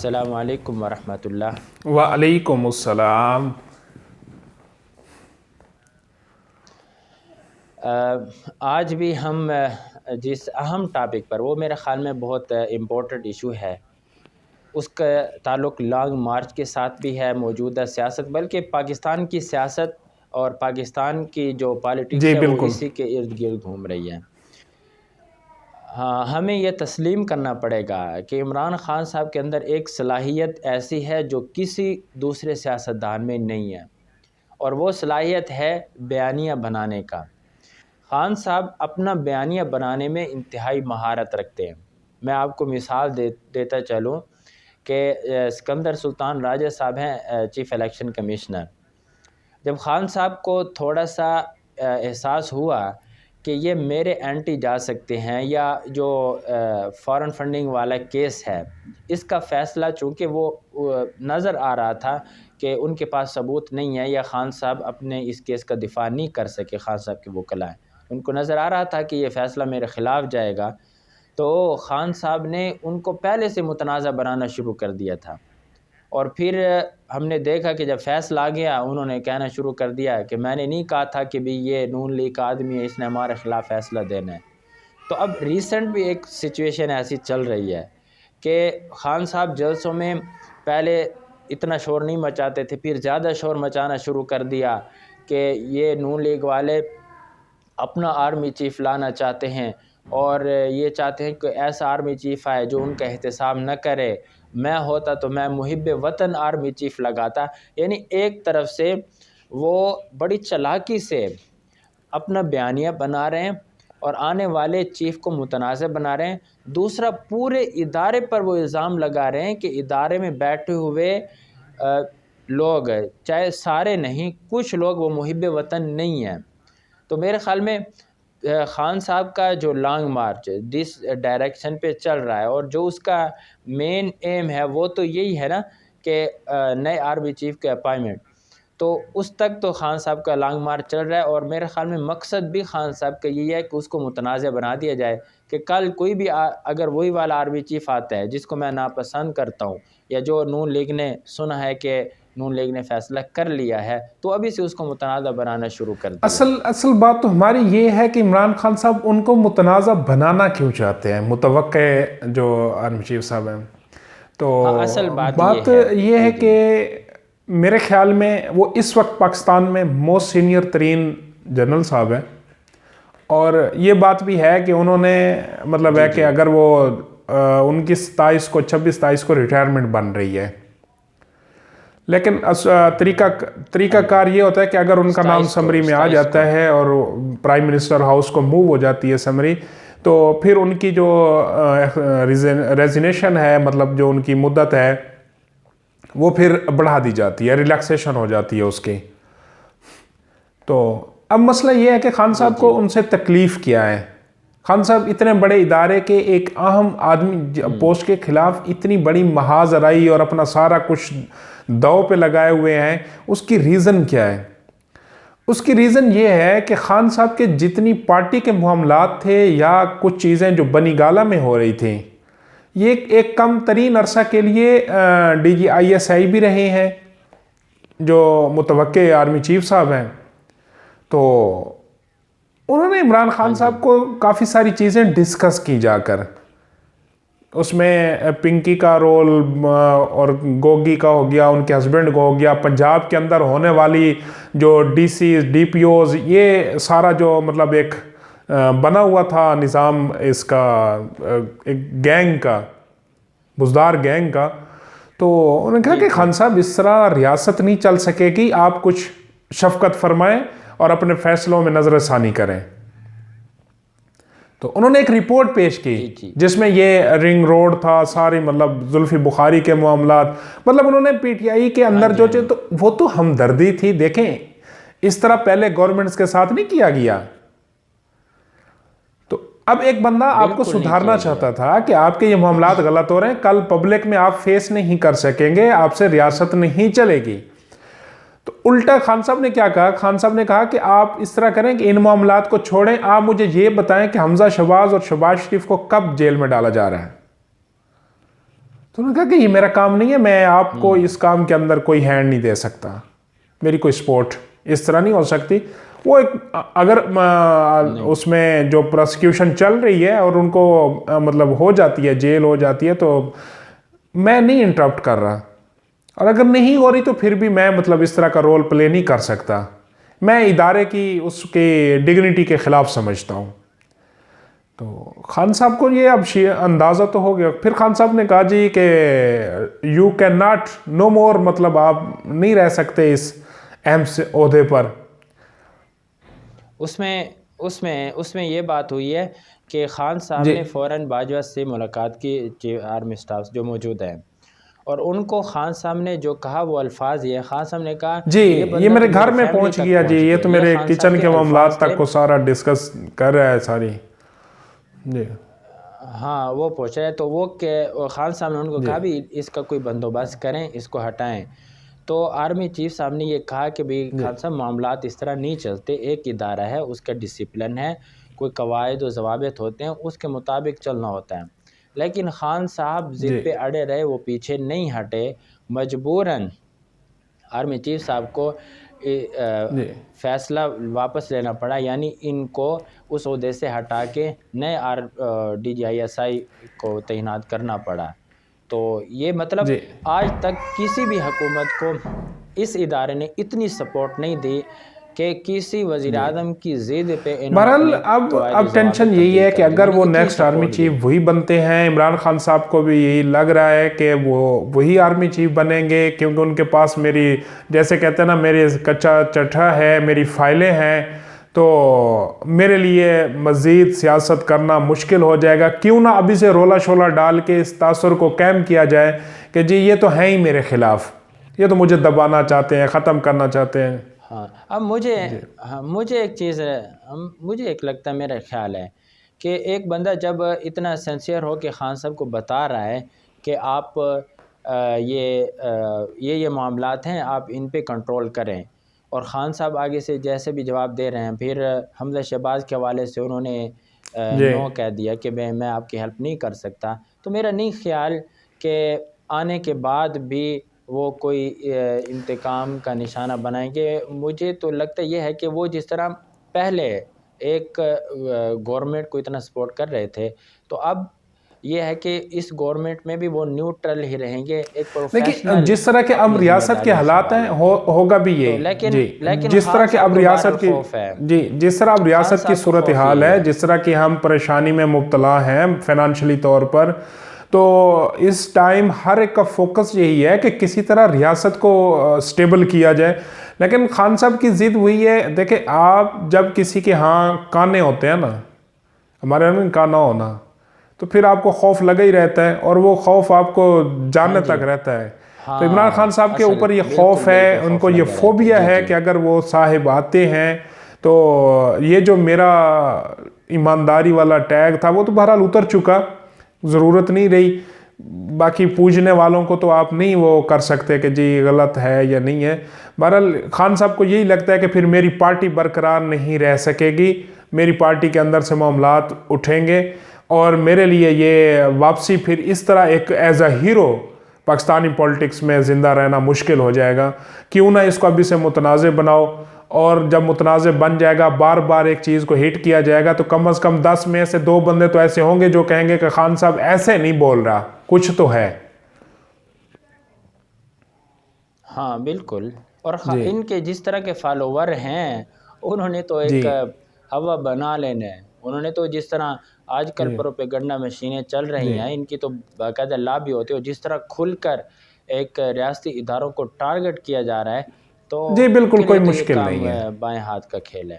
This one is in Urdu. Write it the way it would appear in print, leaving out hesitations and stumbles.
السلام علیکم ورحمۃ اللہ۔ وعلیکم السلام۔ آج بھی ہم جس اہم ٹاپک پر، وہ میرے خیال میں بہت امپورٹنٹ ایشو ہے، اس کا تعلق لانگ مارچ کے ساتھ بھی ہے، موجودہ سیاست، بلکہ پاکستان کی سیاست اور پاکستان کی جو پالیٹکس جی ہے وہ بالکل۔ اسی کے ارد گرد گھوم رہی ہے۔ ہاں، ہمیں یہ تسلیم کرنا پڑے گا کہ عمران خان صاحب کے اندر ایک صلاحیت ایسی ہے جو کسی دوسرے سیاستدان میں نہیں ہے، اور وہ صلاحیت ہے بیانیہ بنانے کا۔ خان صاحب اپنا بیانیہ بنانے میں انتہائی مہارت رکھتے ہیں۔ میں آپ کو مثال دیتا چلوں کہ سکندر سلطان راجہ صاحب ہیں چیف الیکشن کمشنر۔ جب خان صاحب کو تھوڑا سا احساس ہوا کہ یہ میرے اینٹی جا سکتے ہیں، یا جو فارن فنڈنگ والا کیس ہے اس کا فیصلہ، چونکہ وہ نظر آ رہا تھا کہ ان کے پاس ثبوت نہیں ہے، یا خان صاحب اپنے اس کیس کا دفاع نہیں کر سکے، خان صاحب کے وکلاء ہیں، ان کو نظر آ رہا تھا کہ یہ فیصلہ میرے خلاف جائے گا، تو خان صاحب نے ان کو پہلے سے متنازع بنانا شروع کر دیا تھا۔ اور پھر ہم نے دیکھا کہ جب فیصلہ آ گیا، انہوں نے کہنا شروع کر دیا کہ میں نے نہیں کہا تھا کہ بھی یہ نون لیگ کا آدمی ہے، اس نے ہمارے خلاف فیصلہ دینا ہے۔ تو اب ریسنٹ بھی ایک سچویشن ایسی چل رہی ہے کہ خان صاحب جلسوں میں پہلے اتنا شور نہیں مچاتے تھے، پھر زیادہ شور مچانا شروع کر دیا کہ یہ نون لیگ والے اپنا آرمی چیف لانا چاہتے ہیں، اور یہ چاہتے ہیں کہ ایسا آرمی چیف آئے جو ان کا احتساب نہ کرے۔ میں ہوتا تو میں محب وطن آرمی چیف لگاتا۔ یعنی ایک طرف سے وہ بڑی چالاکی سے اپنا بیانیہ بنا رہے ہیں اور آنے والے چیف کو متنازع بنا رہے ہیں، دوسرا پورے ادارے پر وہ الزام لگا رہے ہیں کہ ادارے میں بیٹھے ہوئے لوگ، چاہے سارے نہیں، کچھ لوگ وہ محب وطن نہیں ہیں۔ تو میرے خیال میں خان صاحب کا جو لانگ مارچ جس ڈائریکشن پہ چل رہا ہے، اور جو اس کا مین ایم ہے، وہ تو یہی ہے نا کہ نئے آرمی چیف کے اپائنٹمنٹ، تو اس تک تو خان صاحب کا لانگ مارچ چل رہا ہے، اور میرے خیال میں مقصد بھی خان صاحب کا یہی ہے کہ اس کو متنازع بنا دیا جائے، کہ کل کوئی بھی اگر وہی والا آرمی چیف آتا ہے جس کو میں ناپسند کرتا ہوں، یا جو نون لیگ نے سنا ہے کہ نون لیگ نے فیصلہ کر لیا ہے، تو ابھی سے اس کو متنازع بنانا شروع کر دیا۔ اصل بات تو ہماری یہ ہے کہ عمران خان صاحب ان کو متنازع بنانا کیوں چاہتے ہیں، متوقع جو آرمی چیف صاحب ہیں۔ تو اصل بات یہ ہے کہ میرے خیال میں وہ اس وقت پاکستان میں موسٹ سینئر ترین جنرل صاحب ہیں، اور یہ بات بھی ہے کہ انہوں نے مطلب ہے کہ اگر وہ 29/27 کو 26/27 کو ریٹائرمنٹ بن رہی ہے، لیکن طریقہ کار یہ ہوتا ہے کہ اگر ان کا نام سمری میں آ جاتا ہے اور پرائم منسٹر ہاؤس کو موو ہو جاتی ہے سمری، تو پھر ان کی جو ریزینیشن ہے، مطلب جو ان کی مدت ہے، وہ پھر بڑھا دی جاتی ہے، ریلیکسیشن ہو جاتی ہے اس کی۔ تو اب مسئلہ یہ ہے کہ خان صاحب کو ان سے تکلیف کیا ہے؟ خان صاحب اتنے بڑے ادارے کے ایک اہم آدمی پوسٹ کے خلاف اتنی بڑی محاذ آرائی اور اپنا سارا کچھ داؤ پہ لگائے ہوئے ہیں، اس کی ریزن کیا ہے؟ اس کی ریزن یہ ہے کہ خان صاحب کے جتنی پارٹی کے معاملات تھے یا کچھ چیزیں جو بنی گالہ میں ہو رہی تھیں، یہ ایک کم ترین عرصہ کے لیے DGISI بھی رہے ہیں جو متوقع آرمی چیف صاحب ہیں، تو انہوں نے عمران خان صاحب کو کافی ساری چیزیں ڈسکس کی جا کر، اس میں پنکی کا رول اور گوگی کا ہو گیا، ان کے ہسبینڈ کا ہو گیا، پنجاب کے اندر ہونے والی جو DCs DPOs، یہ سارا جو مطلب ایک بنا ہوا تھا نظام اس کا، ایک گینگ کا، بزدار گینگ کا، تو انہوں نے کہا کہ خان صاحب اس طرح ریاست نہیں چل سکے گی، آپ کچھ شفقت فرمائیں اور اپنے فیصلوں میں نظر ثانی کریں۔ تو انہوں نے ایک رپورٹ پیش کی جس میں یہ رنگ روڈ تھا، ساری مطلب زلفی بخاری کے معاملات، مطلب انہوں نے PTI کے اندر جو تو وہ تو ہمدردی تھی۔ دیکھیں اس طرح پہلے گورنمنٹس کے ساتھ نہیں کیا گیا۔ تو اب ایک بندہ آپ کو سدھارنا چاہتا تھا کہ آپ کے یہ معاملات غلط ہو رہے ہیں، کل پبلک میں آپ فیس نہیں کر سکیں گے، آپ سے ریاست نہیں چلے گی۔ تو الٹا خان صاحب نے کیا کہا؟ خان صاحب نے کہا کہ آپ اس طرح کریں کہ ان معاملات کو چھوڑیں، آپ مجھے یہ بتائیں کہ حمزہ شہباز اور شہباز شریف کو کب جیل میں ڈالا جا رہا ہے۔ تو انہوں نے کہا کہ یہ میرا کام نہیں ہے, میں آپ کو اس کام کے اندر کوئی ہینڈ نہیں دے سکتا, میری کوئی سپورٹ اس طرح نہیں ہو سکتی. وہ ایک اگر اس میں جو پروسیکیوشن چل رہی ہے اور ان کو مطلب ہو جاتی ہے, جیل ہو جاتی ہے, تو میں نہیں انٹرپٹ کر رہا, اور اگر نہیں ہو رہی تو پھر بھی میں مطلب اس طرح کا رول پلے نہیں کر سکتا. میں ادارے کی اس کے ڈگنیٹی کے خلاف سمجھتا ہوں. تو خان صاحب کو یہ اب اندازہ تو ہو گیا. پھر خان صاحب نے کہا جی کہ یو کین ناٹ نو مور, مطلب آپ نہیں رہ سکتے اس اہم عہدے پر. اس میں یہ بات ہوئی ہے کہ خان صاحب نے فوراً باجوہ سے ملاقات کی, آرمی سٹاف جو موجود ہیں, اور ان کو خان صاحب نے جو کہا وہ الفاظ یہ, خان صاحب نے کہا جی یہ میرے گھر میں پہنچ گیا, جی یہ تو میرے کچن کے معاملات تک کو سارا ڈسکس کر رہا ہے ساری. جی ہاں وہ پہنچ رہا ہے. تو وہ کہ خان صاحب نے ان کو کہا بھی اس کا کوئی بندوبست کریں, اس کو ہٹائیں. تو آرمی چیف صاحب نے یہ کہا کہ بھی خان صاحب معاملات اس طرح نہیں چلتے, ایک ادارہ ہے, اس کا ڈسپلن ہے, کوئی قواعد و ضوابط ہوتے ہیں, اس کے مطابق چلنا ہوتا ہے. لیکن خان صاحب ضد پہ اڑے رہے, وہ پیچھے نہیں ہٹے. مجبوراً آرمی چیف صاحب کو فیصلہ واپس لینا پڑا, یعنی ان کو اس عہدے سے ہٹا کے نئے DGISI کو تعینات کرنا پڑا. تو یہ مطلب آج تک کسی بھی حکومت کو اس ادارے نے اتنی سپورٹ نہیں دی کہ کسی وزیر اعظم کی ضد پہ بہرحال اب ٹینشن یہی ہے کہ اگر وہ نیکسٹ آرمی چیف وہی بنتے ہیں, عمران خان صاحب کو بھی یہی لگ رہا ہے کہ وہ وہی آرمی چیف بنیں گے, کیونکہ ان کے پاس میری جیسے کہتے ہیں نا میری کچا چٹھا ہے, میری فائلیں ہیں, تو میرے لیے مزید سیاست کرنا مشکل ہو جائے گا. کیوں نہ ابھی سے رولا شولا ڈال کے اس تاثر کو قائم کیا جائے کہ جی یہ تو ہیں ہی میرے خلاف, یہ تو مجھے دبانا چاہتے ہیں, ختم کرنا چاہتے ہیں. ہاں اب مجھے ایک چیز ہے, مجھے ایک لگتا ہے, میرا خیال ہے کہ ایک بندہ جب اتنا سنسیئر ہو کہ خان صاحب کو بتا رہا ہے کہ آپ یہ معاملات ہیں, آپ ان پہ کنٹرول کریں, اور خان صاحب آگے سے جیسے بھی جواب دے رہے ہیں, پھر حمزہ شہباز کے حوالے سے انہوں نے نو کہہ دیا کہ میں آپ کی ہیلپ نہیں کر سکتا. تو میرا نہیں خیال کہ آنے کے بعد بھی وہ کوئی انتقام کا نشانہ بنائیں گے. مجھے تو لگتا یہ ہے کہ وہ جس طرح پہلے ایک گورنمنٹ کو اتنا سپورٹ کر رہے تھے, تو اب یہ ہے کہ اس گورنمنٹ میں بھی وہ نیوٹرل ہی رہیں گے, ایک پروفیشنل. جس طرح کے اب ریاست کے حالات ہیں ہوگا بھی یہ, لیکن جس طرح کے اب ریاست کی جس طرح اب ریاست کی صورتحال ہے, جس طرح کہ ہم پریشانی میں مبتلا ہیں فائنانشلی طور پر, تو اس ٹائم ہر ایک کا فوکس یہی ہے کہ کسی طرح ریاست کو سٹیبل کیا جائے. لیکن خان صاحب کی ضد وہی ہے, دیکھیں آپ جب کسی کے ہاں کانے ہوتے ہیں نا, ہمارے یہاں کانا ہونا, تو پھر آپ کو خوف لگا ہی رہتا ہے, اور وہ خوف آپ کو جاننے تک رہتا ہے. تو عمران خان صاحب کے اوپر یہ خوف ہے, ان کو یہ فوبیا ہے کہ اگر وہ صاحب آتے ہیں تو یہ جو میرا ایمانداری والا ٹیگ تھا وہ تو بہرحال اتر چکا, ضرورت نہیں رہی. باقی پوجنے والوں کو تو آپ نہیں وہ کر سکتے کہ جی غلط ہے یا نہیں ہے. بہرحال خان صاحب کو یہی لگتا ہے کہ پھر میری پارٹی برقرار نہیں رہ سکے گی, میری پارٹی کے اندر سے معاملات اٹھیں گے, اور میرے لیے یہ واپسی پھر اس طرح ایک as a hero Pakistani politics میں زندہ رہنا مشکل ہو جائے گا. کیوں نہ اس کو ابھی سے متنازع بناؤ, اور جب متنازع بن جائے گا, بار بار ایک چیز کو ہٹ کیا جائے گا, تو کم از کم 10 میں سے 2 بندے تو ایسے ہوں گے جو کہیں گے کہ خان صاحب ایسے نہیں بول رہا, کچھ تو ہے. ہاں بالکل. اور ان کے جس طرح کے فالوور ہیں, انہوں نے تو ایک ہوا بنا لینا ہے. انہوں نے تو جس طرح آج کل پروپیگنڈا مشینیں چل رہی ہیں, ان کی تو باقاعدہ لابی ہوتی ہے, اور جس طرح کھل کر ایک ریاستی اداروں کو ٹارگٹ کیا جا رہا ہے, تو جی بالکل کوئی مشکل نہیں ہے, بائیں ہاتھ کا کھیل ہے.